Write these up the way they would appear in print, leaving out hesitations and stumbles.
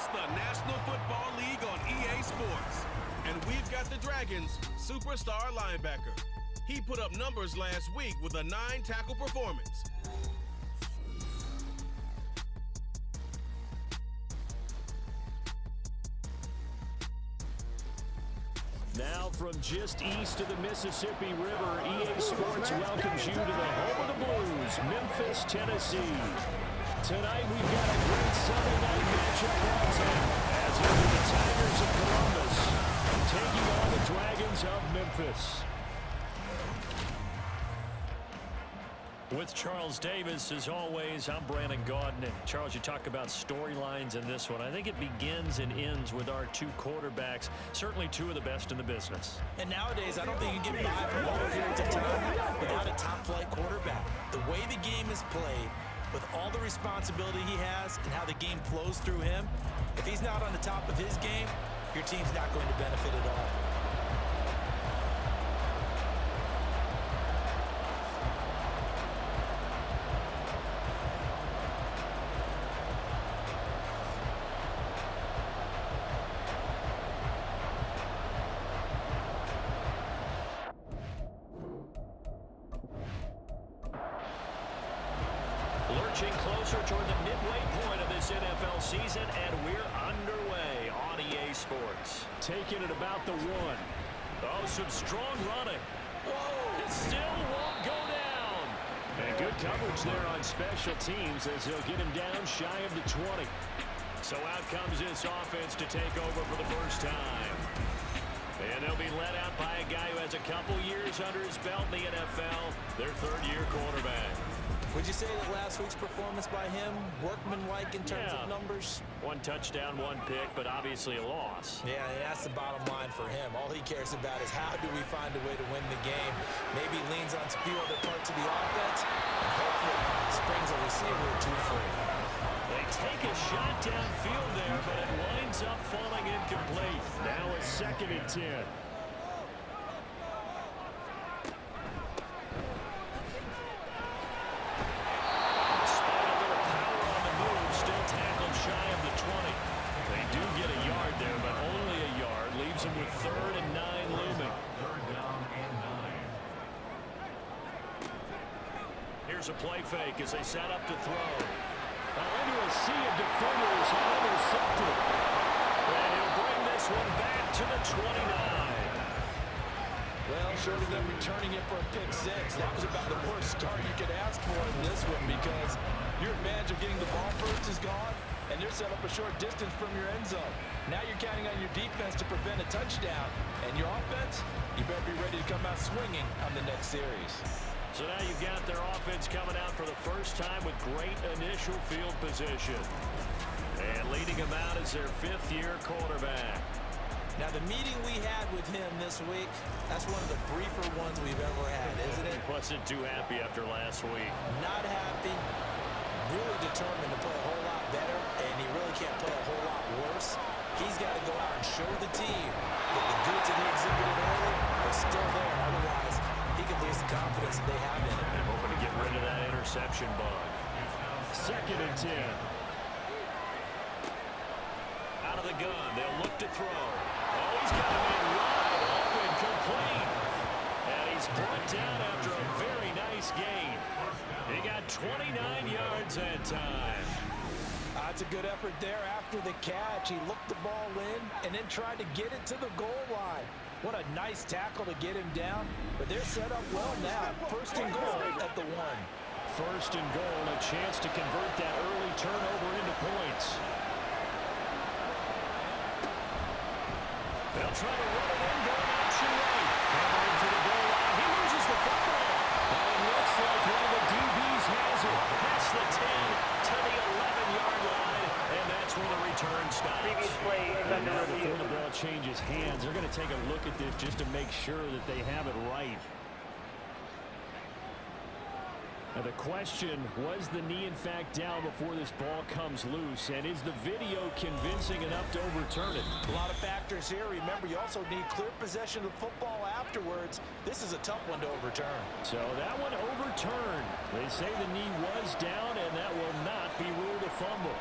It's the National Football League on EA Sports. And we've got the Dragons' superstar linebacker. He put up numbers last week with a 9-tackle performance. Now from just east of the Mississippi River, EA Sports welcomes you to the home of the Blues, Memphis, Tennessee. Tonight we've got a great Sunday night matchup on tap as it'll be the Tigers of Columbus taking on the Dragons of Memphis. With Charles Davis, as always, I'm Brandon Gaudin. And Charles, you talk about storylines in this one. I think it begins and ends with our two quarterbacks, certainly two of the best in the business. And nowadays, I don't think you can get by for long periods of time without a top-flight quarterback. The way the game is played, with all the responsibility he has and how the game flows through him, if he's not on the top of his game, your team's not going to benefit at all. Lurching closer toward the midway point of this NFL season, and we're underway on EA Sports. Taking it about the one. Oh, some strong running. Whoa! It still won't go down. And good coverage there on special teams as he'll get him down shy of the 20. So out comes this offense to take over for the first time. And they'll be led out by a guy who has a couple years under his belt in the NFL, their third-year quarterback. Would you say that last week's performance by him, workmanlike in terms of numbers? One touchdown, one pick, but obviously a loss. Yeah, and that's the bottom line for him. All he cares about is how do we find a way to win the game. Maybe leans on a few other parts of the offense, and hopefully springs a receiver or two free. They take a shot downfield there, but it winds up falling incomplete. Now a 2nd and 10. With 3rd and 9 looming. Here's a play fake as they set up to throw. Into a sea of defenders and intercepted. And he'll bring this one back to the 29. Well, short of them returning it for a pick 6, that was about the worst start you could ask for in this one because your advantage of getting the ball first is gone, and you're set up a short distance from your end zone. Now you're counting on your defense to prevent a touchdown, and your offense, you better be ready to come out swinging on the next series. So now you've got their offense coming out for the first time with great initial field position. And leading them out is their 5th-year quarterback. Now, the meeting we had with him this week, that's one of the briefer ones we've ever had, isn't it? Wasn't too happy after last week. Not happy. Really determined to play a whole lot better, and he really can't play a whole lot worse. He's got to go out and show the team that the goods that he exhibited early are still there. Otherwise, he could lose the confidence that they have in him. They're hoping to get rid of that interception bug. 2nd and 10. Out of the gun, they'll look to throw. Oh, he's got a man wide open, complete. And he's brought down after a very nice gain. He got 29 yards that time. That's a good effort there after the catch. He looked the ball in and then tried to get it to the goal line. What a nice tackle to get him down. But they're set up well now. 1st and goal at the 1. 1st and goal, a chance to convert that early turnover into points. They'll try to run it in, going option right. Covering for the goal line. He loses the football. And it looks like one of the DBs has it. Past the 10 to the 11-yard line. And that's where the return stops. Previous play is under review. Before the ball changes hands, they're going to take a look at this just to make sure that they have it right. Now the question, was the knee in fact down before this ball comes loose? And is the video convincing enough to overturn it? A lot of factors here. Remember, you also need clear possession of the football afterwards. This is a tough one to overturn. So that one overturned. They say the knee was down, and that will not be ruled a fumble.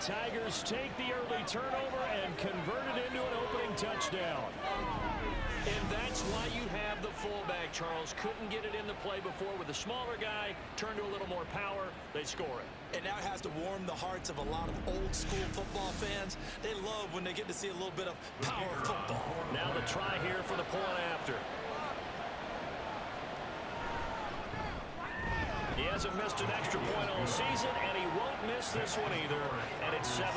Tigers take the early turnover and convert it into an opening touchdown. And that's why you have the fullback, Charles. Couldn't get it into play before with the smaller guy. Turned to a little more power. They score it. And now it has to warm the hearts of a lot of old-school football fans. They love when they get to see a little bit of power football. Now the try here for the point after. He hasn't missed an extra point all season, and he won't miss this one either. And it's 7-0.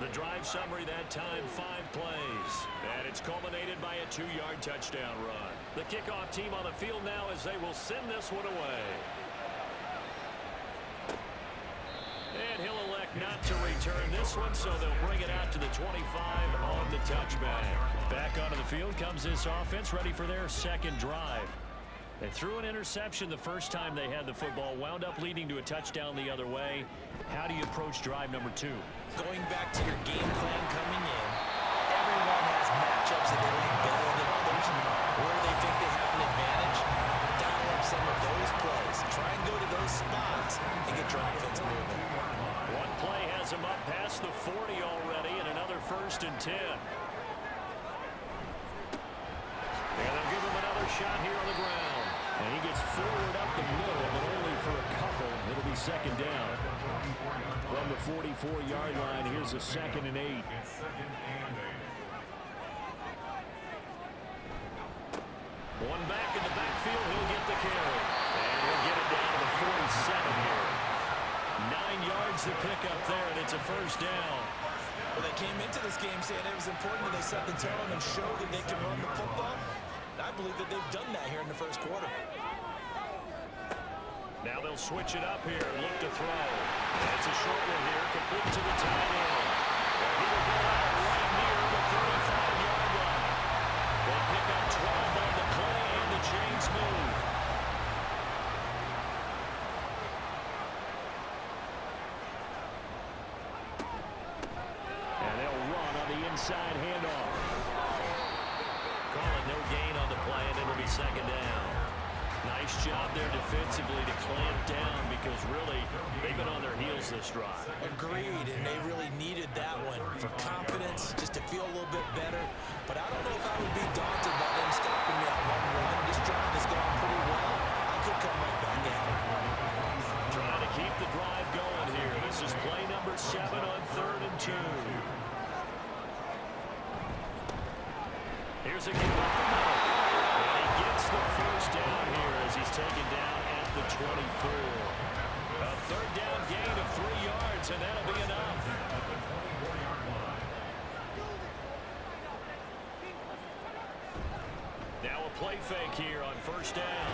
The drive summary that time, 5 plays. And it's culminated by a 2-yard touchdown run. The kickoff team on the field now as they will send this one away. And he'll elect not to return this one, so they'll bring it out to the 25 on the touchback. Back onto the field comes this offense, ready for their second drive. They threw an interception the first time they had the football, wound up leading to a touchdown the other way. How do you approach drive number 2? Going back to your game plan coming in, everyone has matchups that they like better than others. Where they think they have an advantage, dial up some of those plays. Try and go to those spots and get your offense moving. One play has him up past the 40 already, and another 1st and 10. And they'll give him another shot here on the ground. And he gets forward up the middle, but only for a couple. It'll be 2nd down. From the 44-yard line, here's a 2nd and 8. One back in the backfield, he'll get the carry. And he'll get it down to the 47 here. 9 yards to pick up there, and it's a 1st down. Well, they came into this game saying it was important that they set the tone and show that they can run the football. I believe that they've done that here in the 1st quarter. Now they'll switch it up here and look to throw. That's a short one here, complete to the tight end. He will go out right near the 35-yard line. They pick up 12 on the play, and the chains move. And they'll run on the inside handoff. Call it no gain on the play, and it'll be 2nd down. Nice job there defensively to clamp down because really they've been on their heels this drive. Agreed, and they really needed that one for confidence, just to feel a little bit better. But I don't know if I would be daunted by them stopping me at 1-1. This drive has gone pretty well. I could come right back at it. Trying to keep the drive going here. This is play number 7 on 3rd and 2. Here's a kick up the middle. And he gets the 1st down here as he's taken down at the 24. A 3rd down gain of 3 yards, and that'll be enough. Now a play fake here on 1st down.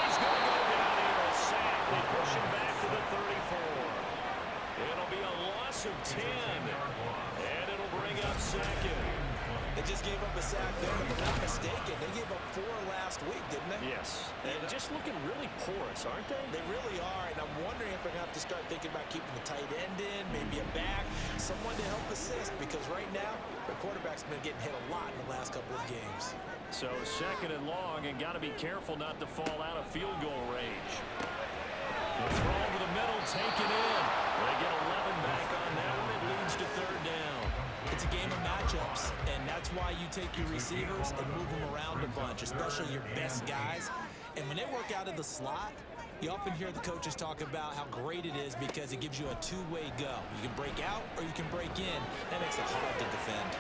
He's going to go down here, a sack. They push him back to the 34. It'll be a loss of 10, and it'll bring up 2nd. They just gave up a sack there, but if I'm not mistaken, they gave up 4 last week, didn't they? Yes. And just looking really porous, aren't they? They really are, and I'm wondering if they're going to have to start thinking about keeping the tight end in, maybe a back, someone to help assist, because right now, the quarterback's been getting hit a lot in the last couple of games. So 2nd and long, and got to be careful not to fall out of field goal range. The throw over the middle, taken in. They get 11 back on that one. It leads to 3rd down. It's a game of matchups, and that's why you take your receivers and move them around a bunch, especially your best guys. And when they work out of the slot, you often hear the coaches talk about how great it is because it gives you a 2-way go. You can break out or you can break in. That makes it hard to defend.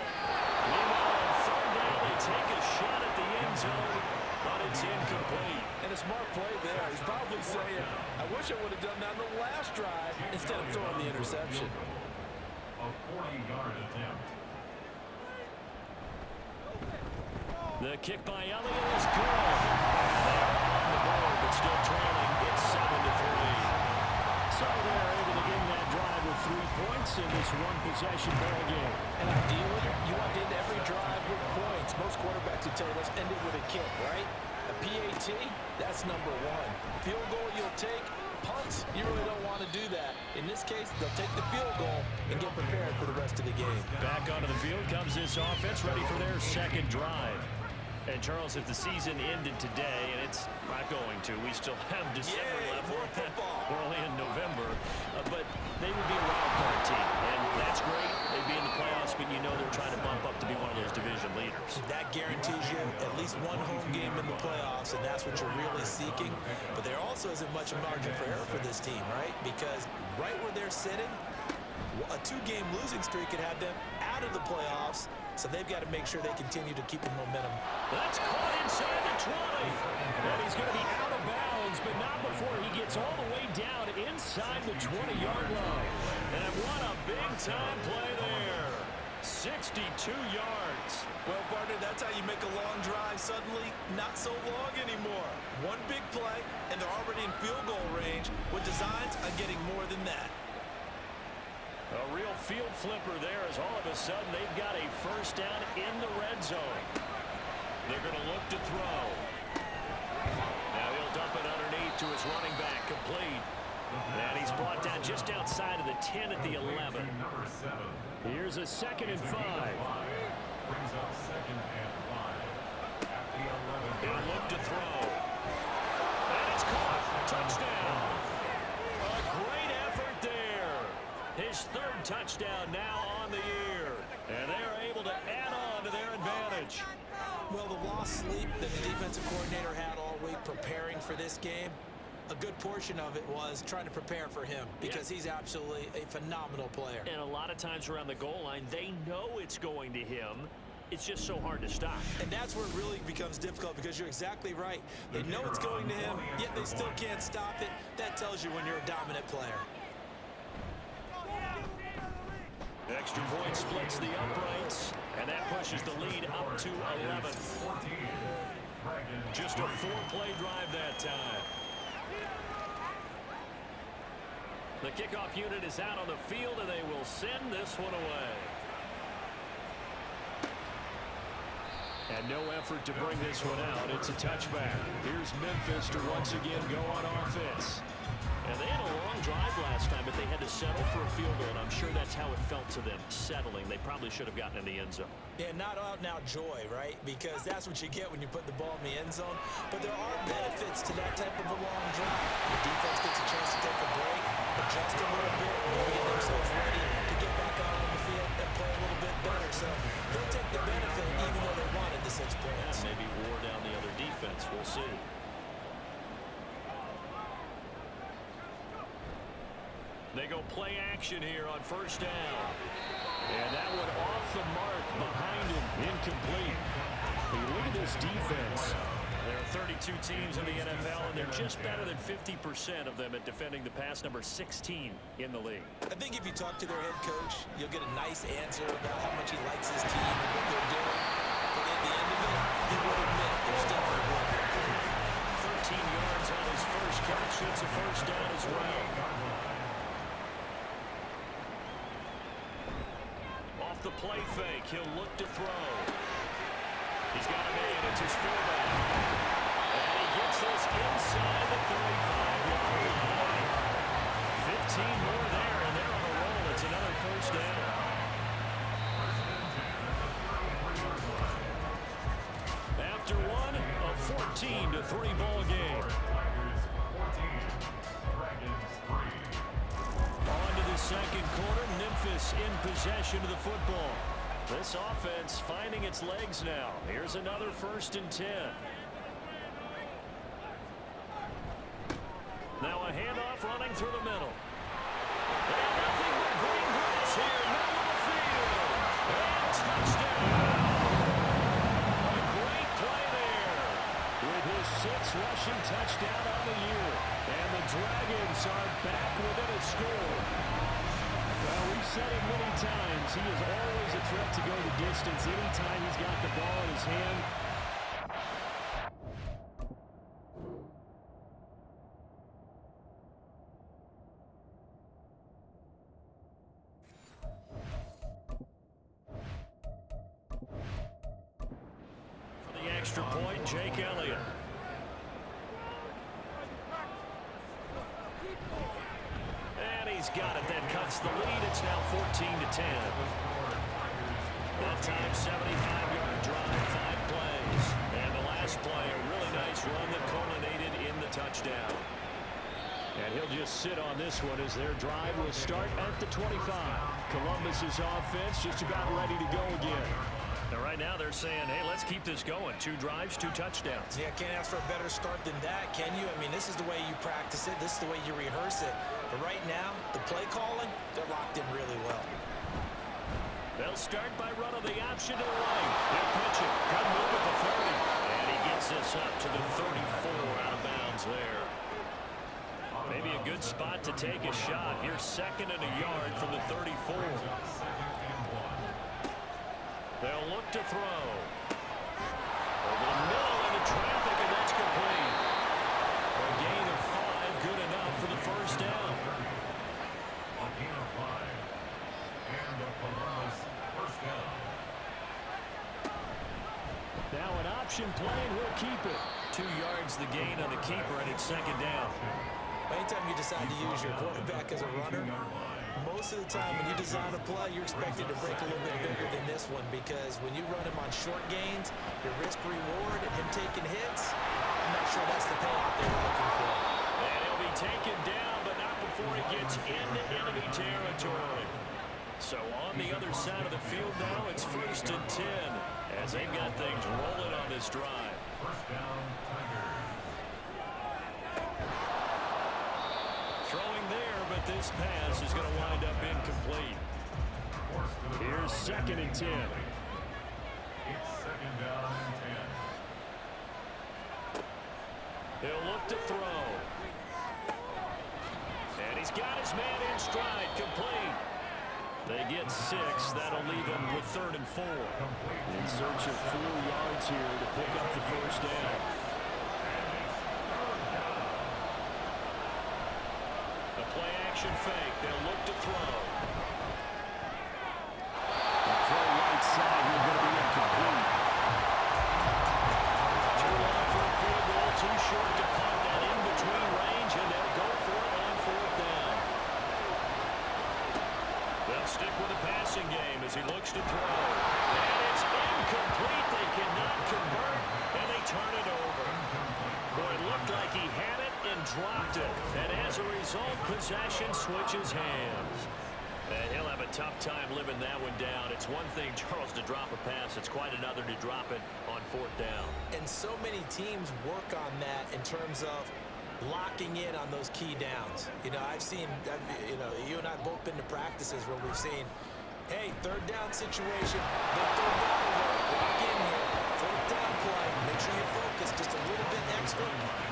Meanwhile, on 3rd down, they take a shot at the end zone, but it's incomplete. And a smart play there. He's probably saying, I wish I would have done that on the last drive instead of throwing the interception. A 40-yard attempt. The kick by Elliott is good. They are on the board, but still trailing. It's 7-3. So they're able to end that drive with 3 points in this one-possession ball game. And ideally, you want to end every drive with points. Most quarterbacks would tell you, let's end it with a kick, right? A PAT, that's number 1. Field goal you'll take. Punts, you really don't want to do that. In this case, they'll take the field goal and get prepared for the rest of the game. Back onto the field comes this offense, ready for their 2nd drive. And Charles, if the season ended today, and it's not going to, we still have December left. More football. We're only in November. But they would be a wild card team, and that's great. They'd be in the playoffs, but you know they're trying to bump up to be one of those division leaders. That guarantees you at least one home game in the playoffs, and that's what you're really seeking. But there also isn't much margin for error for this team, right? Because right where they're sitting, a 2-game losing streak could have them out of the playoffs, so they've got to make sure they continue to keep the momentum. That's caught inside the 20. And he's going to be out of bounds, but not before he gets all the way down inside the 20-yard line. And what a big-time play there. 62 yards. Well, partner, that's how you make a long drive suddenly not so long anymore. One big play, and they're already in field goal range with designs on getting more than that. A real field flipper there as all of a sudden they've got a first down in the red zone. They're going to look to throw. Now he'll dump it underneath to his running back, complete. And he's brought down just outside of the 10 at the 11. Here's a 2nd and 5. Brings up 2nd and 5 at the 11. He'll look to throw. And it's caught. Touchdown. A great effort there. His 3rd touchdown now on the year. And they're able to add on to their advantage. Well, the lost sleep that the defensive coordinator had all week preparing for this game, a good portion of it was trying to prepare for him because he's absolutely a phenomenal player. And a lot of times around the goal line, they know it's going to him. It's just so hard to stop. And that's where it really becomes difficult because you're exactly right. They know it's going to him, yet they still can't stop it. That tells you when you're a dominant player. Extra point splits the uprights, and that pushes the lead up to 11. Just a 4-play drive that time. The kickoff unit is out on the field, and they will send this one away. And no effort to bring this one out. It's a touchback. Here's Memphis to once again go on offense. And they had a long drive last time, but they had to settle for a field goal, and I'm sure that's how it felt to them, settling. They probably should have gotten in the end zone. Yeah, not out now joy, right? Because that's what you get when you put the ball in the end zone. But there are benefits to that type of a long drive. The defense gets a chance to take a break, adjust a little bit, and get themselves ready to get back out on the field and play a little bit better. So they'll take the benefit even though they wanted the 6 points. And maybe wore down the other defense. We'll see. They go play action here on 1st down. And that one off the mark behind him. Incomplete. Hey, look at this defense. There are 32 teams in the NFL, and they're just better than 50% of them at defending the pass, number 16 in the league. I think if you talk to their head coach, you'll get a nice answer about how much he likes his team and what they're doing. But at the end of it, he will admit there's definitely work to do. 13 yards on his first catch. It's a first down as well. Off the play fake, he'll look to throw. He's got a man. It's his fullback. And he gets this inside the 35-yard line. 15 more there, and they're on a roll. It's another first down. After one, a 14-3 ball game. On to the second quarter. Memphis in possession of the football. This offense finding its legs now. Here's another 1st and 10. Now a handoff running through the middle. And nothing but green grass here, middle of the field. And touchdown. A great play there with his 6th rushing touchdown on the year. And the Dragons are back within a score. Well, we've said it many times. He is always a threat to go the distance anytime he's got the ball in his hand. For the extra point, Jake Elliott. He's got it. That cuts the lead. It's now 14-10. That time, 75-yard drive, 5 plays. And the last play, a really nice run that culminated in the touchdown. And he'll just sit on this one as their drive will start at the 25. Columbus's offense just about ready to go again. Now right now they're saying, hey, let's keep this going. 2 drives, 2 touchdowns. Yeah, can't ask for a better start than that, can you? I mean, this is the way you practice it. This is the way you rehearse it. But right now, the play calling, they're locked in really well. They'll start by running the option to the right. They'll pitch it. Good move at the 30. And he gets this up to the 34 out of bounds there. Maybe a good spot to take a shot. Here's 2nd and a yard from the 34. They'll look to throw. Over the middle into traffic, and that's complete. A gain of 5, good enough for the first down. A gain of 5. And the Columbus first down. Now an option play, and we'll keep it. 2 yards the gain on the keeper, and it's 2nd down. Anytime you decide to use your quarterback as a runner, most of the time when you design a play, you're expected to break a little bit bigger than this one, because when you run him on short gains, your risk-reward and him taking hits, I'm not sure that's the payoff they were looking for. And he'll be taken down, but not before he gets into enemy territory. So on the other side of the field now, it's 1st and 10, as they've got things rolling on this drive. First down, Tigers. Throwing there, but this pass is going to wind up incomplete. Here's 2nd and 10. It's 2nd down and 10. He'll look to throw. And he's got his man in stride, complete. They get 6. That'll leave them with 3rd and 4. In search of 4 yards here to pick up the first down. The play action fake. They'll look to throw. The throw right side here going to be incomplete. Too long for a field goal, too short to punt that in between range, and they'll go for it on 4th down. They'll stick with the passing game as he looks to throw. And it's incomplete. They cannot convert, and they turn it over. Boy, it looked like he had it and dropped it. And as a result, possession switches hands. And he'll have a tough time living that one down. It's one thing, Charles, to drop a pass. It's quite another to drop it on 4th down. And so many teams work on that in terms of locking in on those key downs. You know, I've seen, you and I both been to practices where we've seen, hey, 3rd down situation, big 3rd down alert, lock in here, 4th down play, make sure you focus just a little bit extra.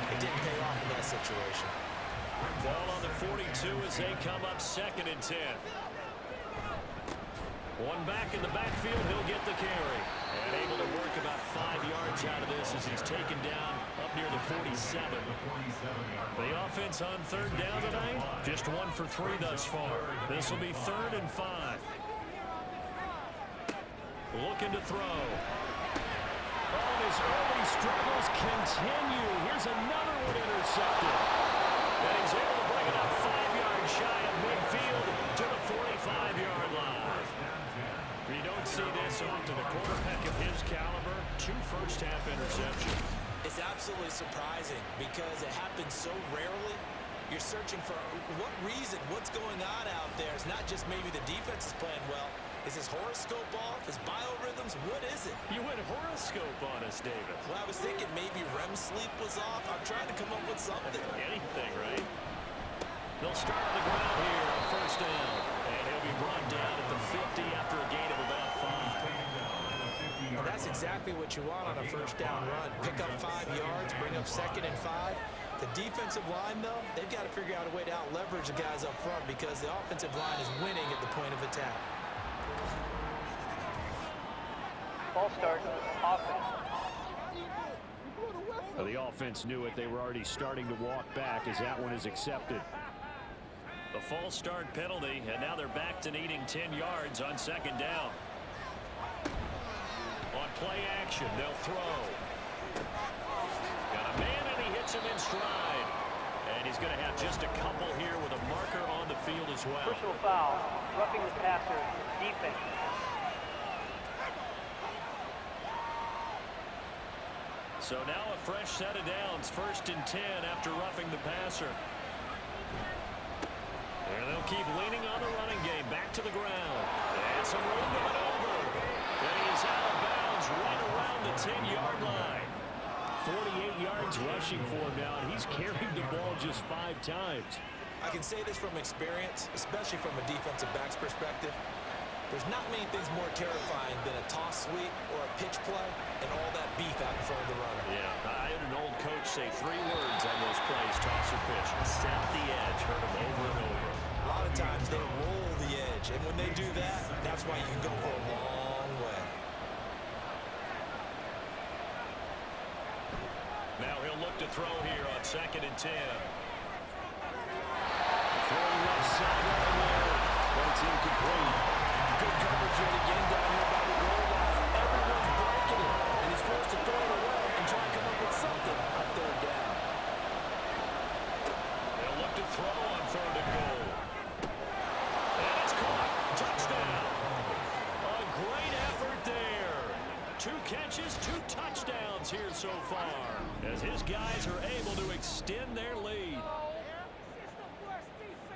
It didn't pay off in that situation. Ball on the 42 as they come up 2nd and 10. One back in the backfield, he'll get the carry. And able to work about 5 yards out of this as he's taken down up near the 47. The offense on 3rd down tonight, just 1 for 3 thus far. This will be 3rd and 5. Looking to throw. Oh, his early struggles continue. Here's another one intercepted. And he's able to bring it up 5 yards shy of midfield to the 45-yard line. You don't see this often. A quarterback of his caliber, 2 first-half interceptions. It's absolutely surprising because it happens so rarely. You're searching for what reason, what's going on out there. It's not just maybe the defense is playing well. Is his horoscope off? His biorhythms? What is it? You went horoscope on us, David. Well, I was thinking maybe REM sleep was off. I'm trying to come up with something. Anything, right? They'll start on the ground here on 1st down. And he'll be brought down at the 50 after a gain of about 5. Well, that's exactly what you want on a 1st down run. Pick up 5 yards, bring up 2nd and 5. The defensive line, though, they've got to figure out a way to out-leverage the guys up front because the offensive line is winning at the point of attack. Ball start, offense. Well, the offense knew it. They were already starting to walk back as that one is accepted. The false start penalty, and now they're back to needing 10 yards on 2nd down. On play action, they'll throw. Got a man, and he hits him in stride. And he's going to have just a couple here with a marker on the field as well. Personal foul, roughing the passer, defense. So now a fresh set of downs, 1st and 10 after roughing the passer. They'll keep leaning on the running game. Back to the ground. And some room to maneuver. And he is out of bounds right around the 10-yard line. 48 yards rushing for him now, and he's carried the ball just 5 times. I can say this from experience, especially from a defensive back's perspective. There's not many things more terrifying than a toss sweep or a pitch play and all that beef out in front of the runner. Yeah, I had an old coach say 3 words on those plays, toss or pitch. Set the edge, heard him over and over. A lot of times they roll the edge, and when they do that, that's why you can go for a long way. Now he'll look to throw here on 2nd and 10. Throwing left sideline there, but it's incomplete. Good coverage yet again down here by the goal line. Everyone's breaking it, and he's forced to throw it away and try and come up with something on 3rd down. They'll look to throw on 3rd and goal. And it's caught. Touchdown. A great effort there. 2 catches, 2 touchdowns here so far, as his guys are able to extend their lead.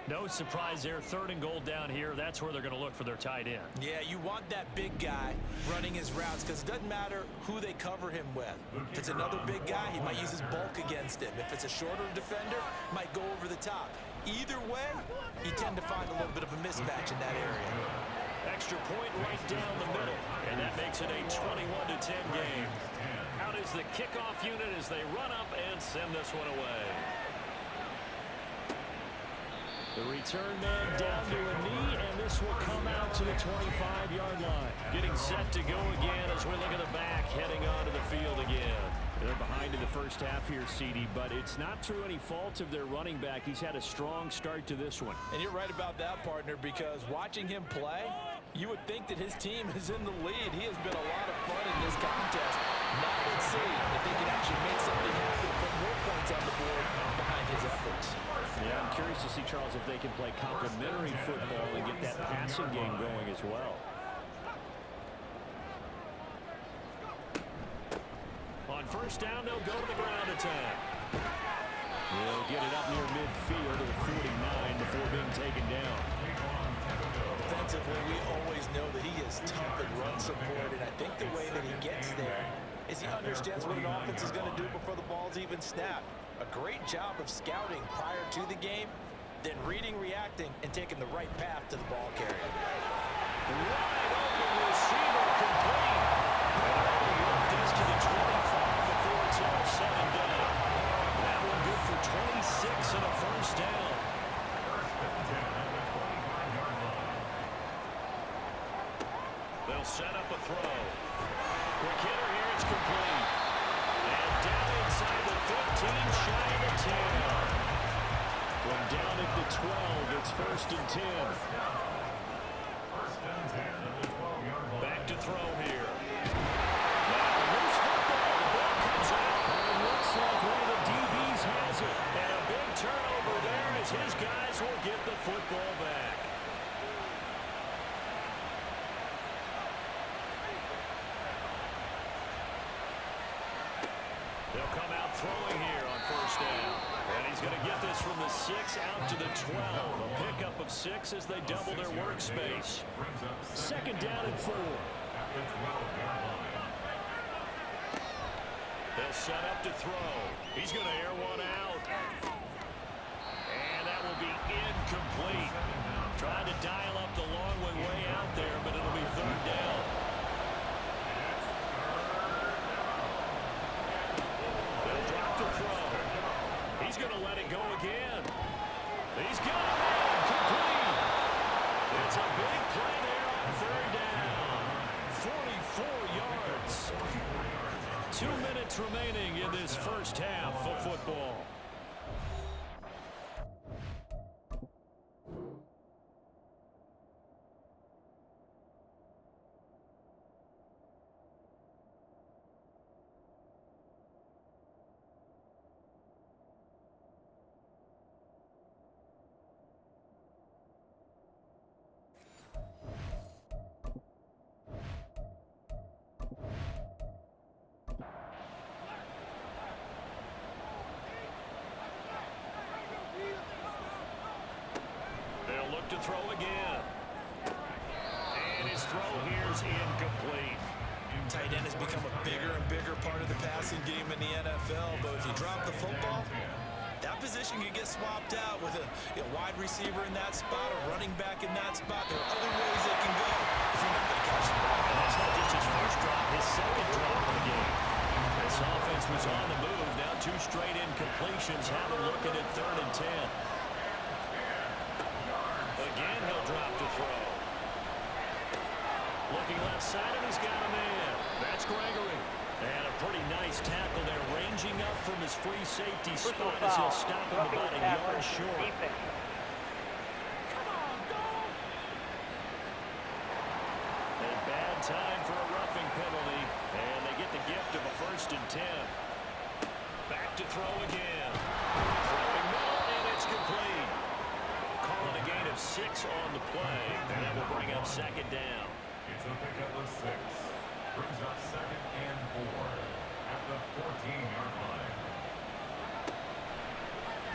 No surprise there, 3rd and goal down here. That's where they're going to look for their tight end. Yeah, you want that big guy running his routes because it doesn't matter who they cover him with. If it's another big guy, he might use his bulk against him. If it's a shorter defender, might go over the top. Either way, you tend to find a little bit of a mismatch in that area. Extra point right down the middle, and that makes it a 21-10 game. Out is the kickoff unit as they run up and send this one away. The return man down to a knee, and this will come out to the 25-yard line. Getting set to go again as we look at the back, heading onto the field again. They're behind in the first half here, CD, but it's not through any fault of their running back. He's had a strong start to this one. And you're right about that, partner, because watching him play, you would think that his team is in the lead. He has been a lot of fun in this contest. Now let's see if they can actually make something happen, put more points on the board behind his efforts. Yeah, I'm curious to see, Charles, if they can play complementary football and get that passing game going as well. On 1st down, they'll go to the ground attack. They'll get it up near midfield to the 49 before being taken down. Defensively, we always know that he is tough in run support, and I think the way that he gets there is he understands what an offense is going to do before the ball's even snapped. A great job of scouting prior to the game, then reading, reacting, and taking the right path to the ball carrier. Wide open receiver complete. And they'll work this to the 25 before it's all said and done. That one good for 26 and a 1st down. They'll set up a throw. Quick hitter here, it's complete. And down inside the 15, shy of the 10. From down at the 12, it's 1st and 10. Back to throw here. Now, loose football. The ball comes out. And it looks like one of the DBs has it. And a big turnover there as his guys will get the football back. They'll come out throwing here on 1st down. And he's going to get this from the 6 out to the 12. A pickup of 6 as they double their workspace. 2nd down and 4. They'll set up to throw. He's going to air one out. And that will be incomplete. Trying to dial up the long way out there, but it'll be 3rd down. He's going to let it go again. He's got it complete. It's a big play there on 3rd down. 44 yards. 2 minutes remaining in this first half of football. to throw again. And his throw here is incomplete. Tight end has become a bigger and bigger part of the passing game in the NFL, but if you drop the football, that position can get swapped out with a wide receiver in that spot, a running back in that spot. There are other ways they can go if you're not going to catch the ball. And that's not just his first drop, his second drop of the game. This offense was on the move. Now 2 straight incompletions. Have a look at it, 3rd and 10. Again, he'll drop to throw. Looking left side, and he's got a man. That's Gregory. And a pretty nice tackle there, ranging up from his free safety spot as he'll stop him about a yard short. Defense. A bad time for a roughing penalty, and they get the gift of a 1st and 10. Back to throw again. Throwing middle, and it's complete. Calling a gain of 6 on the play, and that will bring up 2nd down. It's a pickup of 6. Brings up 2nd and 4 at the 14-yard line.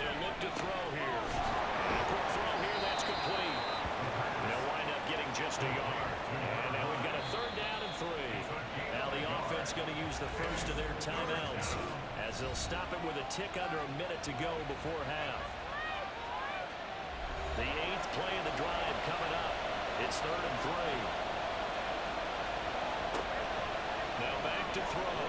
They'll look to throw here. And a quick throw here, that's complete. They'll wind up getting just a yard. And now we've got a 3rd down and 3. Now the offense going to use the first of their timeouts as they'll stop it with a tick under a minute to go before half. The 8th play of the drive coming up. It's 3rd and 3. Now back to throw.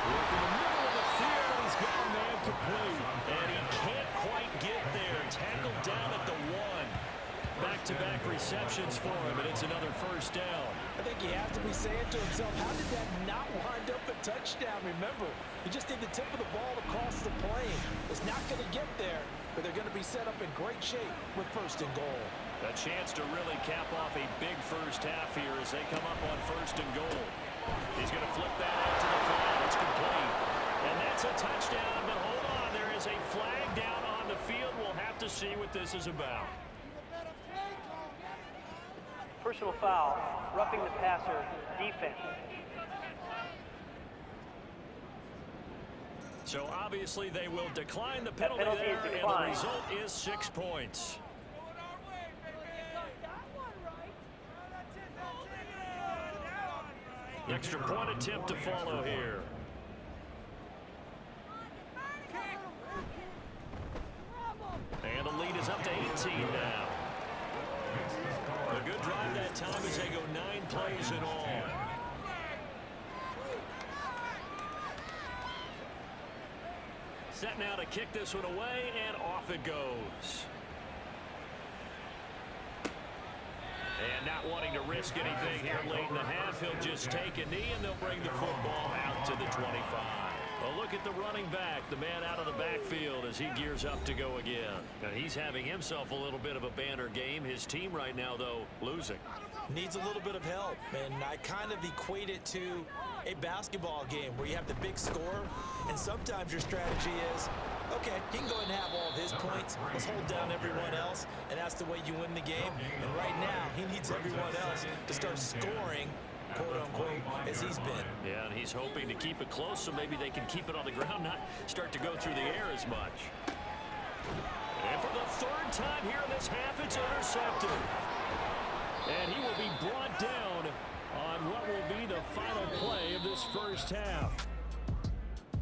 Look in the middle of the field. He's got a man complete. And he can't quite get there. Tackled down at the 1. Back-to-back receptions for him, and it's another 1st down. I think he has to be saying to himself, how did that not wind up a touchdown? Remember, you just need the tip of the ball to cross the plane. It's not going to get there, but they're going to be set up in great shape with 1st and goal. A chance to really cap off a big first half here as they come up on 1st and goal. He's going to flip that out to the flat. It's complete. And that's a touchdown, but hold on. There is a flag down on the field. We'll have to see what this is about. Personal foul. Roughing the passer. Defense. So obviously they will decline the penalty, penalty there, is and the declined. result is 6 points. Extra point attempt to follow here. And the lead is up to 18 now. A good drive that time as they go 9 plays in all. Set now to kick this one away, and off it goes. And not wanting to risk anything here late in the half, he'll just take a knee, and they'll bring the football out to the 25. Well, look at the running back, the man out of the backfield as he gears up to go again. Now, he's having himself a little bit of a banner game. His team right now, though, losing. Needs a little bit of help, and I kind of equate it to a basketball game where you have the big score, and sometimes your strategy is, okay, he can go ahead and have all of his points. Let's hold down everyone else, and that's the way you win the game. And right now, he needs everyone else to start scoring, quote-unquote, as he's been. Yeah, and he's hoping to keep it close so maybe they can keep it on the ground, not start to go through the air as much. And for the 3rd time here in this half, it's intercepted. And he will be brought down on what will be the final play of this first half.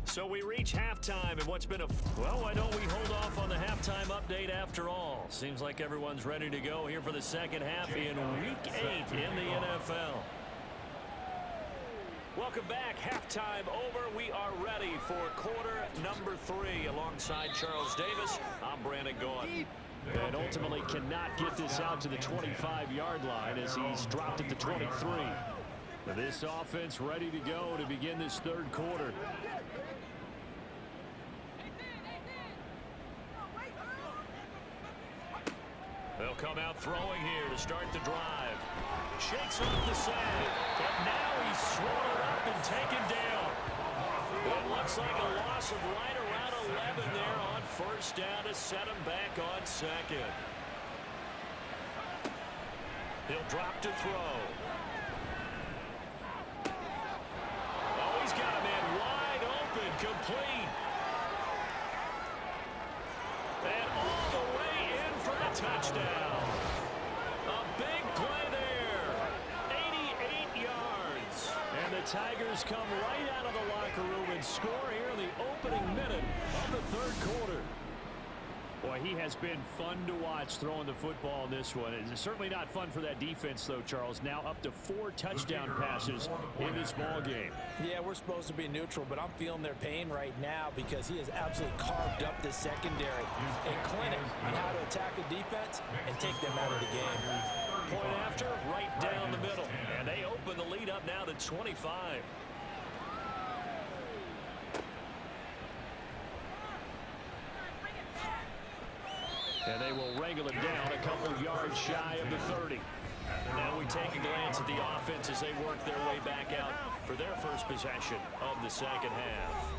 So we reach halftime, and what's been a... Well, why don't we hold off on the halftime update after all? Seems like everyone's ready to go here for the second half in Week 8 in the NFL. Welcome back. Halftime over. We are ready for quarter number 3. Alongside Charles Davis, I'm Brandon Gaughan. And ultimately cannot get this out to the 25-yard line as he's dropped at the 23. This offense ready to go to begin this 3rd quarter. They'll come out throwing here to start the drive. Shakes off the side, but now he's swallowed up and taken down. It looks like a loss of right around 11 there on 1st down to set him back on 2nd. He'll drop to throw. Oh, he's got a man wide open, complete. And all the way in for the touchdown. A big play there. 88 yards. And the Tigers come right out of the locker room and score here in the opening minute of the third quarter. Boy, he has been fun to watch throwing the football in this one. It's certainly not fun for that defense, though, Charles. Now up to 4 touchdown passes in this ball game. Yeah, we're supposed to be neutral, but I'm feeling their pain right now because he has absolutely carved up this secondary and clinic on how to attack a defense and take them out of the game. Point after, right down the middle. And they open the lead up now to 25. And they will wrangle him down a couple yards shy of the 30. Now we take a glance at the offense as they work their way back out for their first possession of the second half.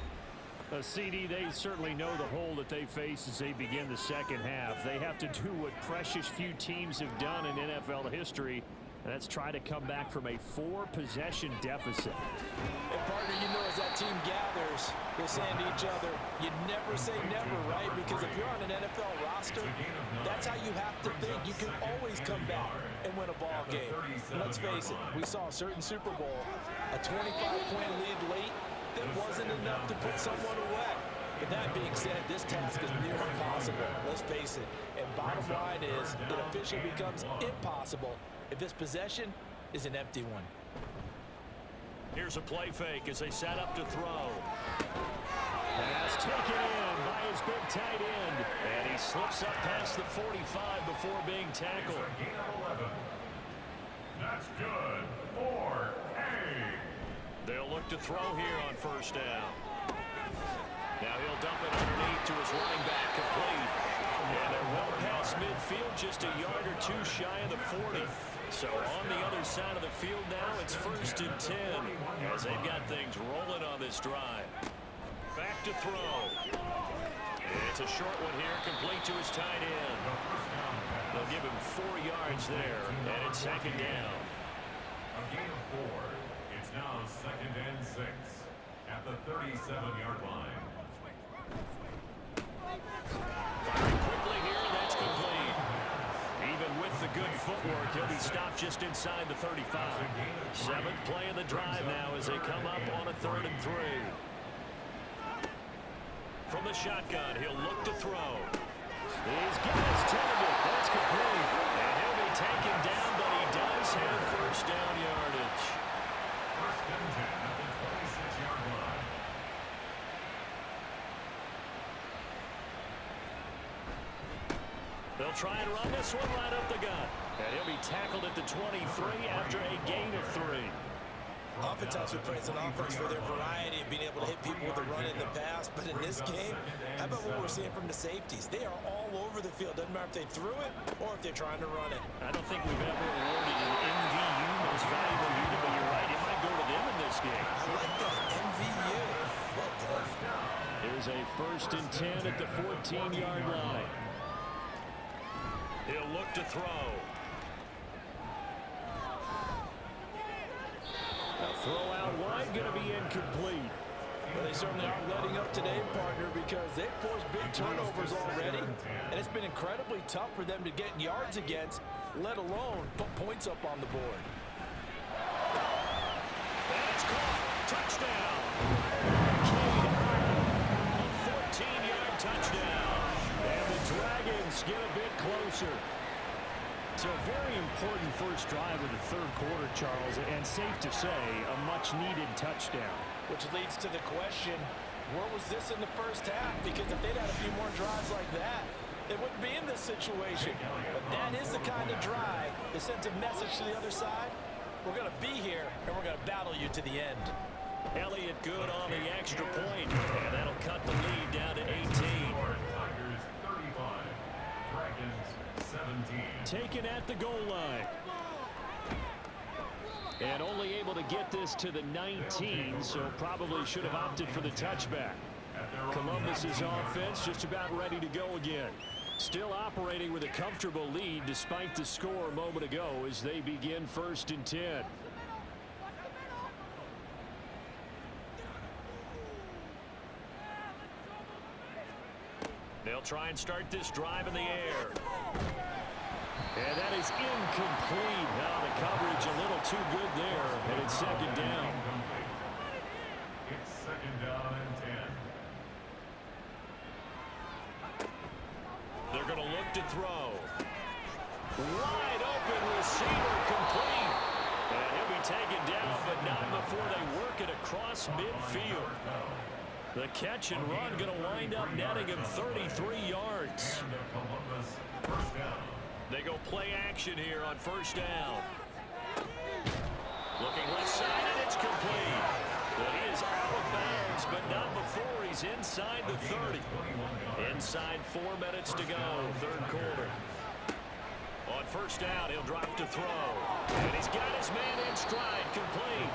CD, they certainly know the hole that they face as they begin the second half. They have to do what precious few teams have done in NFL history, and that's try to come back from a 4-possession deficit. And partner, you know, as that team gathers, they're saying to each other, you never say never, right? Because if you're on an NFL roster, that's how you have to think. You can always come back and win a ball game. And let's face it, we saw a certain Super Bowl, a 25-point lead late that wasn't enough to put someone away. But that being said, this task is near impossible. Let's face it. And bottom line is, it officially becomes impossible if this possession is an empty one. Here's a play fake as they set up to throw. Pass taken in by his big tight end. And he slips up past the 45 before being tackled. Gain of 11. That's good. 4-8. They'll look to throw here on first down. Now he'll dump it underneath to his running back, complete. And they're well past midfield, just a yard or two shy of the 40. So on the other side of the field now, it's 1st and 10 as they've got things rolling on this drive. Back to throw. It's a short one here, complete to his tight end. They'll give him 4 yards there, and it's 2nd down. A gain of 4. It's now 2nd and 6 at the 37-yard line. Firing quickly here, and that's complete. Even with the good footwork, he'll be stopped just inside the 35. 7th play of the drive now as they come up on a 3rd and 3. From the shotgun, he'll look to throw. He's got his target. That's complete. And he'll be taken down, but he does have 1st down yardage. 1st and 10 at the 26-yard line. They'll try and run this one right up the gut. And he'll be tackled at the 23 after a gain of 3. Oftentimes we praise an offense for their variety of being able to hit people with the run in the pass, but in this game, how about what we're seeing from the safeties? They are all over the field. Doesn't matter if they threw it or if they're trying to run it. I don't think we've ever awarded an MVU, most valuable unit, but you're right, it might go to them in this game. I like that, MVU. Well done. Here's a 1st and 10 at the 14-yard line. He'll look to throw. Now throw out wide, going to be incomplete. Well, they certainly aren't letting up today, partner, because they've forced big turnovers already, and it's been incredibly tough for them to get yards against, let alone put points up on the board. That's caught. Touchdown. A 14-yard touchdown. And the Dragons get a bit closer. So a very important first drive of the third quarter, Charles, and safe to say, a much-needed touchdown. Which leads to the question, where was this in the first half? Because if they'd had a few more drives like that, they wouldn't be in this situation. But that is the kind of drive that sends a message to the other side. We're going to be here, and we're going to battle you to the end. Elliott good on the extra point, and that'll cut the lead down to 18. Tigers 35. Dragons 17. Taken at the goal line. And only able to get this to the 19, so probably should have opted for the touchback. Columbus's offense just about ready to go again. Still operating with a comfortable lead despite the score a moment ago as they begin 1st and 10. They'll They'll try and start this drive in the air. And that is incomplete. Now the coverage a little too good there, and it's second down. It's second down and 10. They're going to look to throw. Wide open receiver complete. And he'll be taken down, but not before they work it across midfield. The catch and run going to wind up netting him 33 yards. They go play action here on first down. Looking left side, and it's complete. Well, he is out of bounds, but not before he's inside the 30. Inside 4 minutes to go, third quarter. On first down, he'll drop to throw. And he's got his man in stride, complete.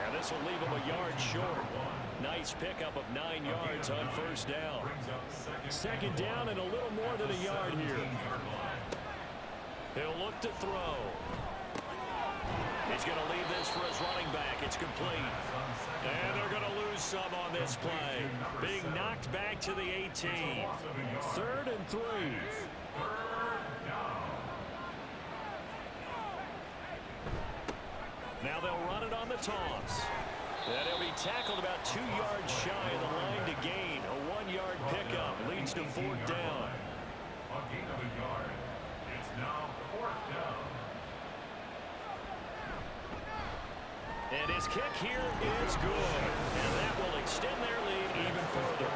And this will leave him a yard short. Nice pickup of 9 yards on first down. Second down and a little more than a yard here. He'll look to throw. He's going to leave this for his running back. It's complete. And they're going to lose some on this play. Being knocked back to the 18. 3rd and 3. Now they'll run it on the toss. And he'll be tackled about 2 yards shy of the line to gain. A 1-yard pickup leads to 4th down. A gain of a yard. It's now 4th down. And his kick here is good. And that will extend their lead even further.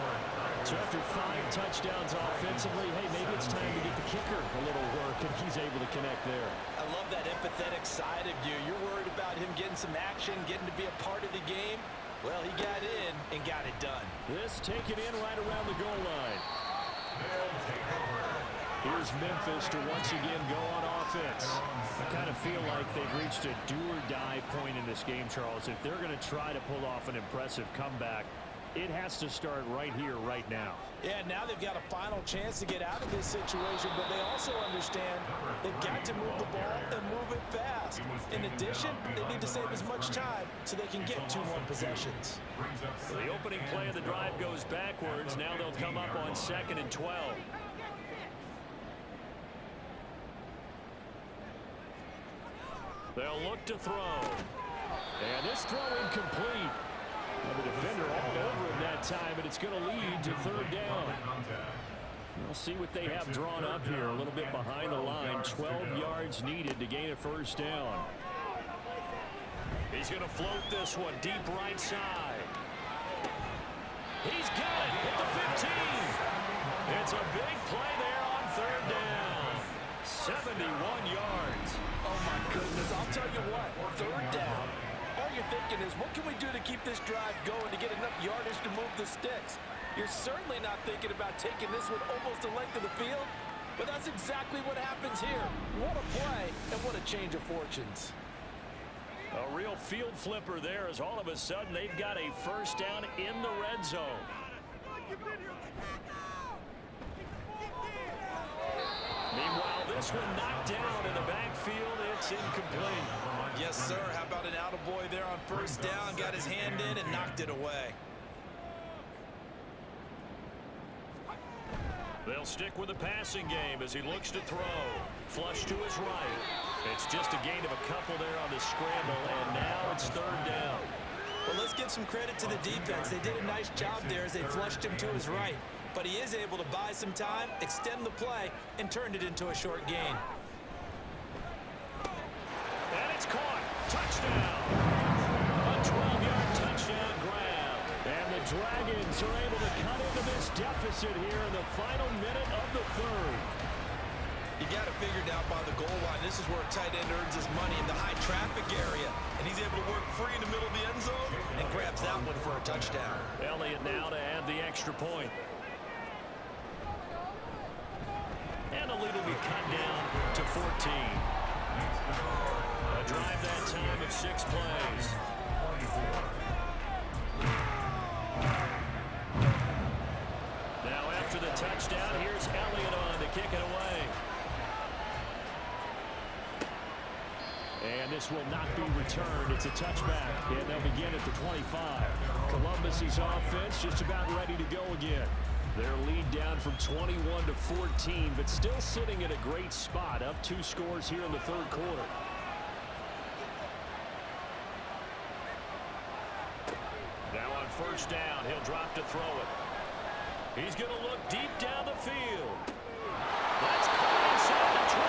So after 5 touchdowns offensively, hey, maybe it's time to get the kicker a little work, and he's able to connect there. I love that empathetic side of you. You're worried about him getting some action, getting to be a part of the game. Well, he got in and got it done. This taken in right around the goal line. Here's Memphis to once again go on offense. I kind of feel like they've reached a do-or-die point in this game, Charles. If they're going to try to pull off an impressive comeback, it has to start right here, right now. Yeah, now they've got a final chance to get out of this situation, but they also understand they've got to move the ball and move it fast. In addition, they need to save as much time so they can get 2 more possessions. The opening play of the drive goes backwards. Now they'll come up on 2nd and 12. They'll look to throw. And this throw incomplete. The defender all over him that time, but it's going to lead to 3rd down. We'll see what they have drawn up here. A little bit behind the line. 12 yards needed to gain a 1st down. He's going to float this one deep right side. He's got it at the 15. It's a big play there on 3rd down. 71 yards. Oh, my goodness. I'll tell you what, 3rd down. All you're thinking is, what can we do to keep this drive going to get enough yardage to move the sticks? You're certainly not thinking about taking this one almost the length of the field, but that's exactly what happens here. What a play, and what a change of fortunes. A real field flipper there as all of a sudden they've got a 1st down in the red zone. Meanwhile, this one knocked down in the backfield. It's incomplete. Yes, sir. How about an attaboy there on 1st down? Got his hand in and knocked it away. They'll stick with the passing game as he looks to throw. Flush to his right. It's just a gain of a couple there on the scramble, and now it's 3rd down. Well, let's give some credit to the defense. They did a nice job there as they flushed him to his right. But he is able to buy some time, extend the play, and turned it into a short gain. And it's caught. Touchdown. A 12-yard touchdown grab. And the Dragons are able to cut into this deficit here in the final minute of the 3rd. You got it figured out by the goal line. This is where a tight end earns his money, in the high traffic area. And he's able to work free in the middle of the end zone and grabs that one for a touchdown. Elliott now to add the extra point. And the lead will be cut down to 14. A drive that time of 6 plays. Now after the touchdown, here's Elliott on to kick it away. And this will not be returned. It's a touchback, and they'll begin at the 25. Columbus's offense just about ready to go again. Their lead down from 21 to 14, but still sitting at a great spot, up 2 scores here in the third quarter. Now on first down, he'll drop to throw it. He's going to look deep down the field. That's caught inside the 20.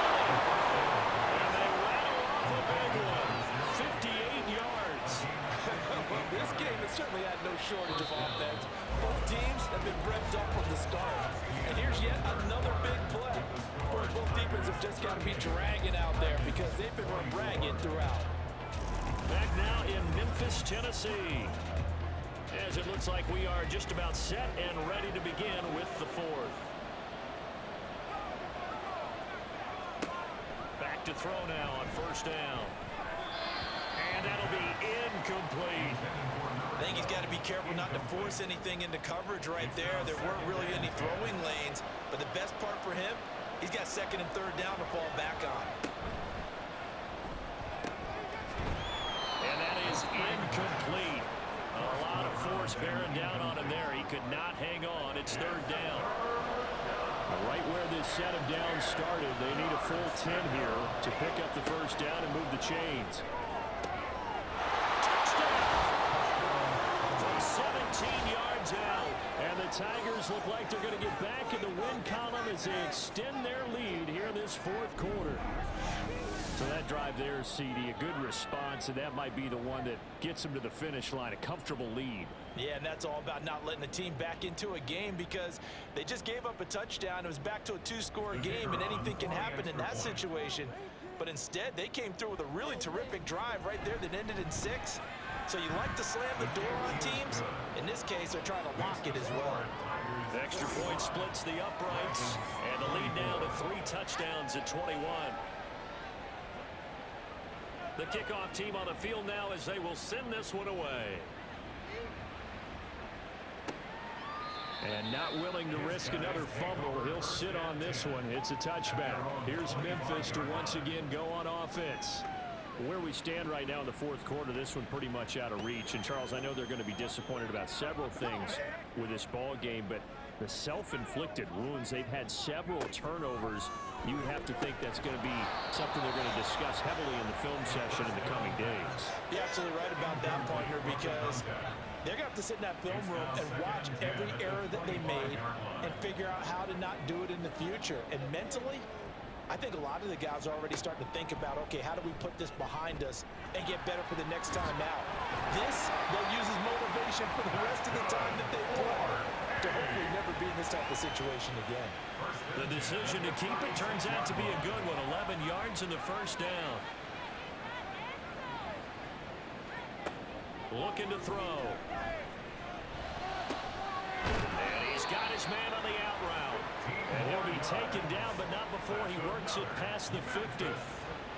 And they rattle off a big one. 58 yards. Well, this game has certainly had no shortage of offense. Both teams have been revved up from the start. And here's yet another big play. Both defenses have just got to be dragging out there because they've been run ragged throughout. Back now in Memphis, Tennessee. As it looks like we are just about set and ready to begin with the fourth. Back to throw now on first down. And that'll be incomplete. I think he's got to be careful not to force anything into coverage right there. There weren't really any throwing lanes, but the best part for him, he's got second and third down to fall back on. And that is incomplete. A lot of force bearing down on him there. He could not hang on. It's third down. Right where this set of downs started, they need a full 10 here to pick up the first down and move the chains. From 17 yards out. And the Tigers look like they're going to get back in the win column as they extend their lead here this fourth quarter. So that drive there, CD, a good response, and that might be the one that gets them to the finish line, a comfortable lead. Yeah, and that's all about not letting the team back into a game because they just gave up a touchdown. It was back to a 2-score game, and anything can happen in that situation. But instead, they came through with a really terrific drive right there that ended in 6. So you like to slam the door on teams. In this case, they're trying to lock it as well. The extra point splits the uprights, and the lead now to 3 touchdowns at 21. The kickoff team on the field now as they will send this one away. And not willing to risk another fumble. He'll sit on this one. It's a touchback. Here's Memphis to once again go on offense. Where we stand right now in the fourth quarter, this one pretty much out of reach. And, Charles, I know they're going to be disappointed about several things with this ball game, but the self-inflicted wounds, they've had several turnovers. You would have to think that's going to be something they're going to discuss heavily in the film session in the coming days. You're absolutely right about that, partner, because they're going to have to sit in that film room and watch every error that they made and figure out how to not do it in the future. And mentally, I think a lot of the guys are already starting to think about, okay, how do we put this behind us and get better for the next time out? This, they'll use as motivation for the rest of the time that they play to hopefully never be in this type of situation again. The decision to keep it turns out to be a good one. 11 yards in the first down. Looking to throw. And he's got his man on the out route. And he'll be taken down, but not before he works it past the 50.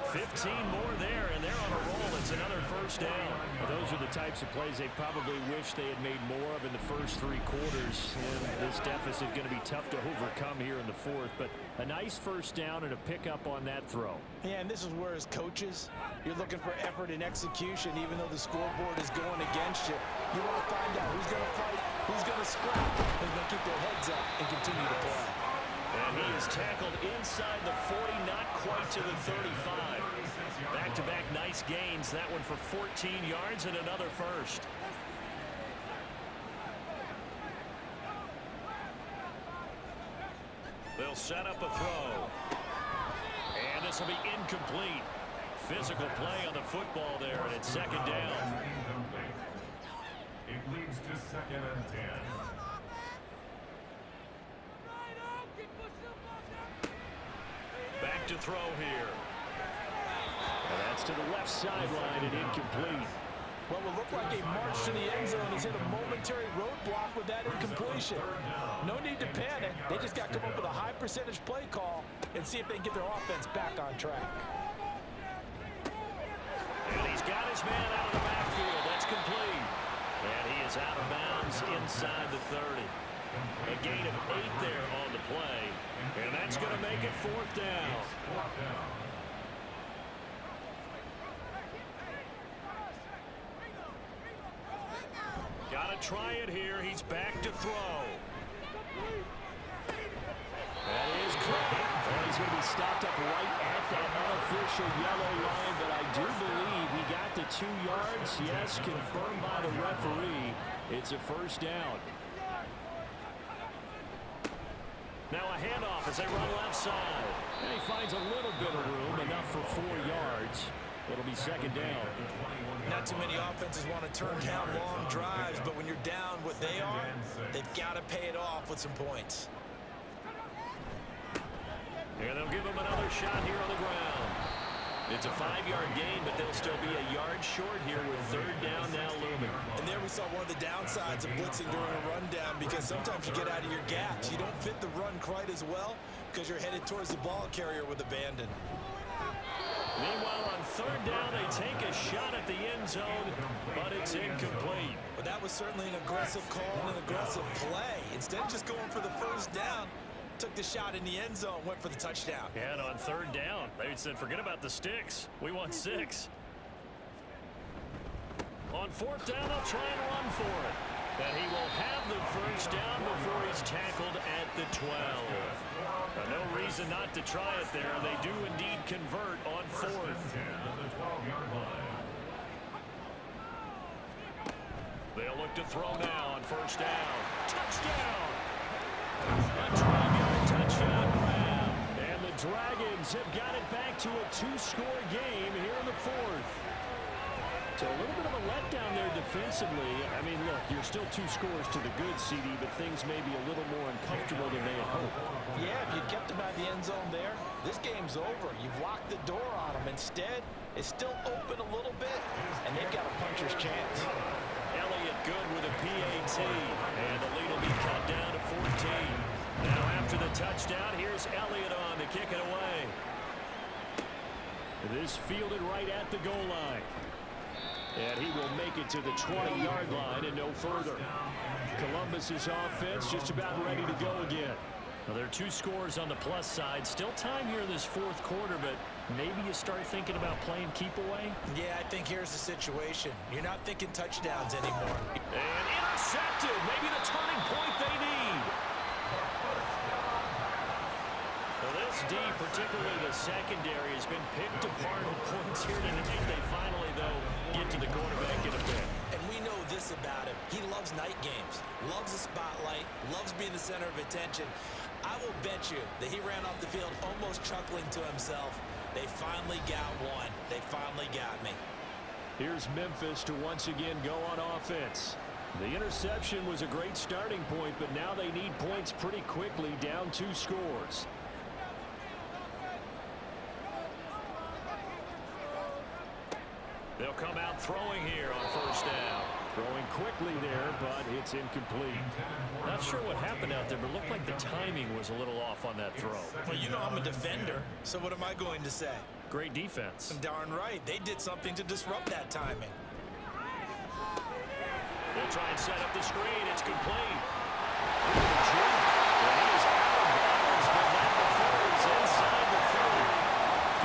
15 more there, and they're on a roll. It's another first down. Well, those are the types of plays they probably wish they had made more of in the first 3 quarters. And this deficit going to be tough to overcome here in the fourth. But a nice first down and a pickup on that throw. Yeah, and this is where, as coaches, you're looking for effort and execution, even though the scoreboard is going against you. You want to find out who's going to fight, who's going to scrap, who's going to keep their heads up and continue to play. And he is tackled inside the 40, not quite to the 35. Back-to-back nice gains. That one for 14 yards and another first. They'll set up a throw. And this will be incomplete. Physical play on the football there, and it's second down. It leads to 2nd and 10. Back to throw here. And that's to the left sideline and incomplete. Well, it will look like a march to the end zone has hit a momentary roadblock with that incompletion. No need to panic. They just got to come up with a high percentage play call and see if they can get their offense back on track. And he's got his man out of the backfield. That's complete. And he is out of bounds inside the 30. A gain of 8 there on the play. And that's going to make it fourth down. Got to try it here. He's back to throw. That is caught. And he's going to be stopped up right at that unofficial yellow line, but I do believe he got the 2 yards. Yes, confirmed by the referee. It's a first down. Now a handoff as they run left side. And he finds a little bit of room, enough for 4 yards. It'll be second down. Not too many offenses want to turn down long drives, but when you're down what they are, they've got to pay it off with some points. And they'll give him another shot here on the ground. It's a 5-yard gain, but they'll still be a yard short here with third down now looming. And there we saw one of the downsides of blitzing during a rundown, because sometimes you get out of your gaps. You don't fit the run quite as well because you're headed towards the ball carrier with abandon. Meanwhile, on third down, they take a shot at the end zone, but it's incomplete. But that was certainly an aggressive call and an aggressive play. Instead of just going for the first down, took the shot in the end zone, went for the touchdown. And on third down, they said, forget about the sticks. We want 6. On fourth down, they'll try and run for it. And he will have the first down before he's tackled at the 12. No reason not to try it there. They do indeed convert on fourth. They'll look to throw now on first down. Touchdown! A 12-yard touchdown grab. And the Dragons have got it back to a 2-score game here in the fourth. So a little bit of a letdown there defensively. I mean, look, you're still 2 scores to the good, CD, but things may be a little more uncomfortable than they had hoped. Yeah, if you kept them out of the end zone there, this game's over. You've locked the door on them. Instead, it's still open a little bit, and they've got a puncher's chance. Elliott good with a PAT, and the lead will be cut down to 14. Now after the touchdown, here's Elliott on to kick it away. This fielded right at the goal line. And he will make it to the 20-yard line and no further. Columbus's offense just about ready to go again. Well, there are 2 scores on the plus side. Still time here in this fourth quarter, but maybe you start thinking about playing keep away? Yeah, I think here's the situation. You're not thinking touchdowns anymore. And intercepted. Maybe the turning point they need. Well, this D, particularly the secondary, has been picked apart at points here tonight. They finally, though, get to the quarterback in a bit. And we know this about him. He loves night games, loves the spotlight, loves being the center of attention. I will bet you that he ran off the field almost chuckling to himself. They finally got one. They finally got me. Here's Memphis to once again go on offense. The interception was a great starting point, but now they need points pretty quickly, down 2 scores. They'll come out throwing here on first down. Throwing quickly there, but it's incomplete. Not sure what happened out there, but it looked like the timing was a little off on that throw. Well, you know I'm a defender, so what am I going to say? Great defense. Darn right. They did something to disrupt that timing. They'll try and set up the screen. It's complete. He is out of bounds, but that before he's inside the 30.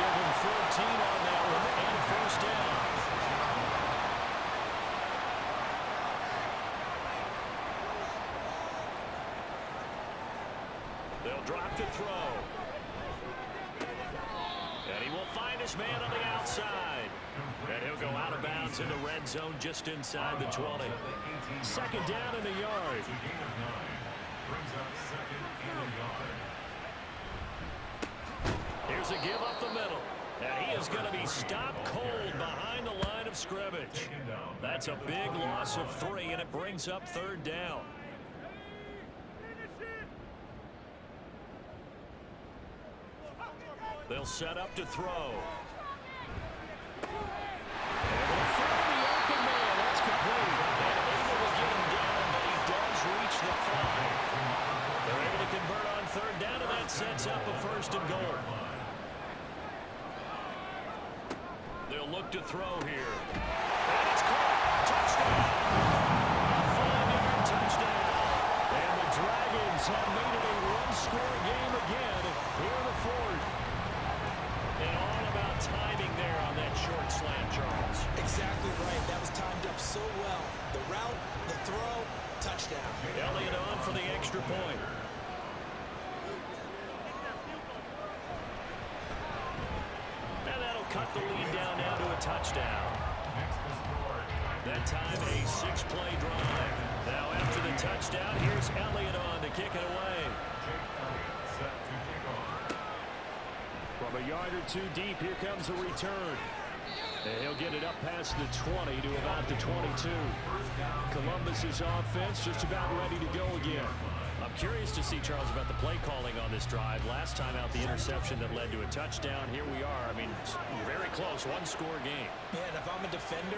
Give him 14 on that one and first down. They'll drop the throw. And he will find his man on the outside. And he'll go out of bounds in the red zone just inside the 20. Second down in the yard. Here's a give up the middle. And he is going to be stopped cold behind the line of scrimmage. That's a big loss of 3, and it brings up third down. They'll set up to throw. And they'll find the open man. That's complete. And able to get him down, but he does reach the 5. They're able to convert on third down, and that sets up a first and goal. They'll look to throw here. And it's caught. Touchdown. A 5-yard touchdown. And the Dragons have made it a 1-score game again here in the fourth. And all about timing there on that short slant, Charles. Exactly right. That was timed up so well. The route, the throw, touchdown. Elliott on for the extra point. cut the lead down now to a touchdown. That time, a 6-play drive. Now after the touchdown, here's Elliott on to kick it away. From a yard or two deep, here comes a return. And he'll get it up past the 20 to about the 22. Columbus's offense just about ready to go again. I'm curious to see, Charles, about the play calling on this drive. Last time out, the interception that led to a touchdown. Here we are. I mean, very close, one-score game. Man, if I'm a defender,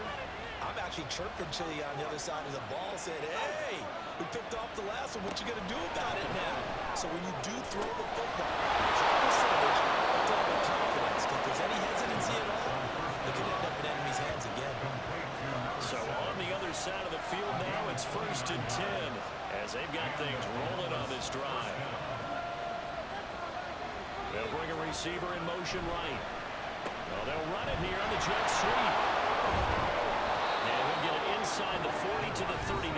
I'm actually chirping Chili on the other side of the ball, saying, hey, we picked off the last one. What you going to do about it now? So when you do throw the football, high percentage, but throw with confidence. If there's any hesitancy at all, it could end up in enemy's hands again. So on the other side of the field now, it's 1st and 10 as they've got things rolling on this drive. They'll bring a receiver in motion right. Well, they'll run it here on the jet sweep. And he'll get it inside the 40 to the 39.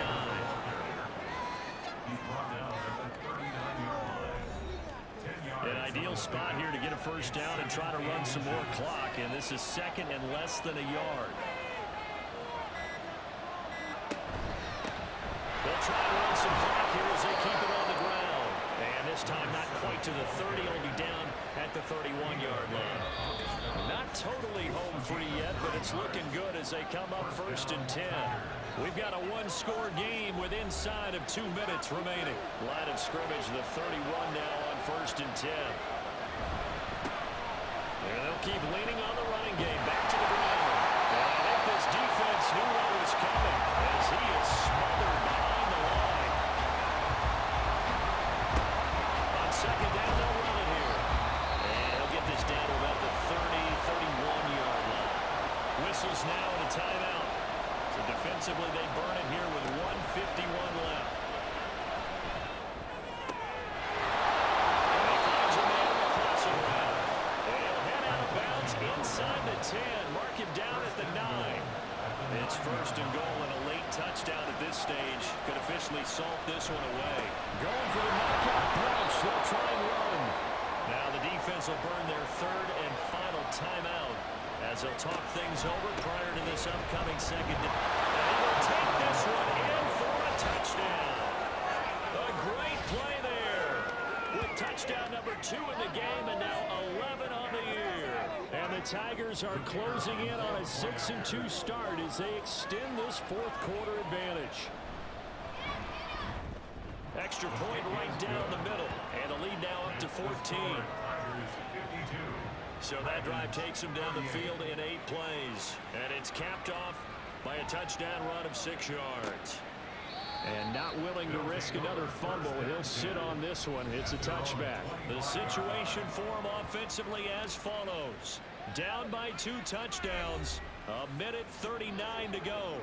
An ideal spot here to get a first down and try to run some more clock, and this is 2nd and less than a yard. They'll try to run some clock here as they keep it on the ground. And this time not quite to the 30, only down at the 31-yard line. Not totally home free yet, but it's looking good as they come up 1st and 10. We've got a one-score game with inside of 2 minutes remaining. Line of scrimmage, the 31 now on 1st and 10. And they'll keep leaning on the running game. Back to the ground. And I think this defense knew what was coming as he is smothered behind the line. On 2nd down, they'll run it here. And he'll get this down to about the 30, 31-yard line. Whistles now and a timeout. So defensively, they burn it here with 1:51 left. And he finds a man in the crossing route. And he'll head out of bounds inside the 10. Mark him down at the 9. It's 1st and goal and a late touchdown at this stage. Could officially salt this one away. Going for the knockout punch. They'll try and run. Now the defense will burn their 3rd and final timeout as they'll talk things over prior to this upcoming 2nd. And they'll take this one in for a touchdown. A great play there with touchdown number 2 in the game and now 11 on the year. And the Tigers are closing in on a 6-2 start as they extend this 4th quarter advantage. Extra point right down the middle, and the lead now up to 14. So that drive takes him down the field in 8 plays, and it's capped off by a touchdown run of 6 yards. And not willing to risk another fumble, he'll sit on this one. It's a touchback. The situation for him offensively as follows. Down by 2 touchdowns, 1:39 to go.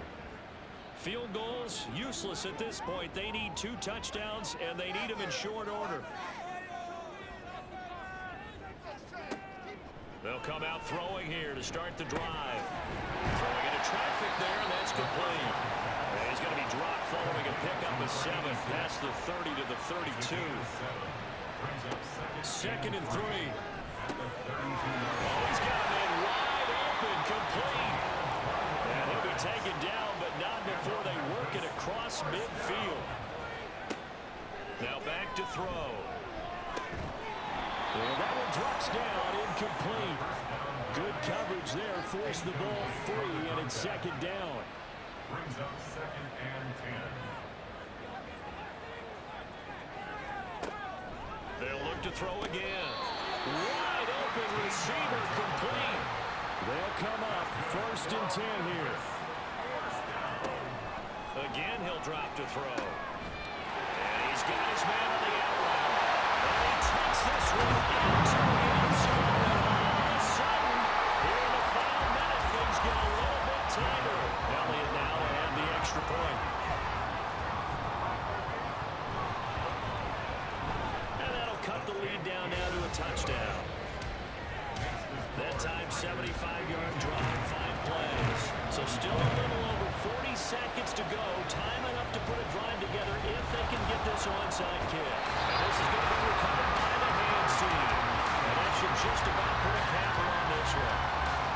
Field goals, useless at this point. They need 2 touchdowns, and they need them in short order. They'll come out throwing here to start the drive. Throwing into traffic there, and that's complete. And he's going to be dropped following a pickup of 7 past the 30 to the 32. 2nd and 3. Oh, he's got a man wide open, complete. And he'll be taken down, but not before they work it across midfield. Now back to throw. And that one drops down, incomplete. Good coverage there, forced the ball free, and it's 2nd down. Brings up 2nd and 10. They'll look to throw again. Wide open receiver, complete. They'll come up 1st and 10 here. Again, he'll drop to throw. And he's got his man on the out route. And he takes this one into the end zone. All of a sudden, here in the final minute, things get a little bit tighter. Elliott now to have the extra point. And that'll cut the lead down now to a touchdown. That time, 75-yard drive, 5 plays. So still a little over 40 seconds to go. Time enough to put a drive together if they can get this onside kick. And this is going to be recovered by the hands team. And that should just about put a capper on this one.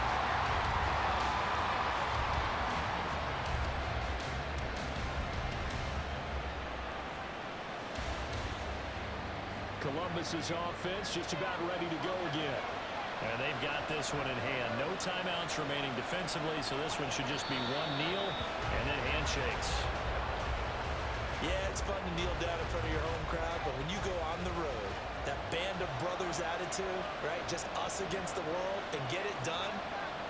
Columbus's offense just about ready to go again. And they've got this one in hand. No timeouts remaining defensively, so this one should just be one kneel and then handshakes. Yeah, it's fun to kneel down in front of your home crowd, but when you go on the road, that band of brothers attitude, right? Just us against the world and get it done.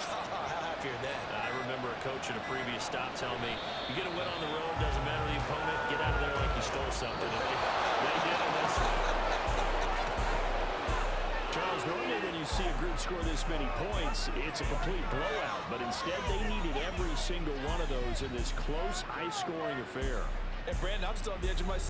How happier then. I remember a coach at a previous stop telling me, you get a win on the road, doesn't matter the opponent, get out of there like you stole something. And they did in this one. Charles, normally when you see a group score this many points, it's a complete blowout. But instead, they needed every single one of those in this close, high-scoring affair. And Brandon, I'm still on the edge of my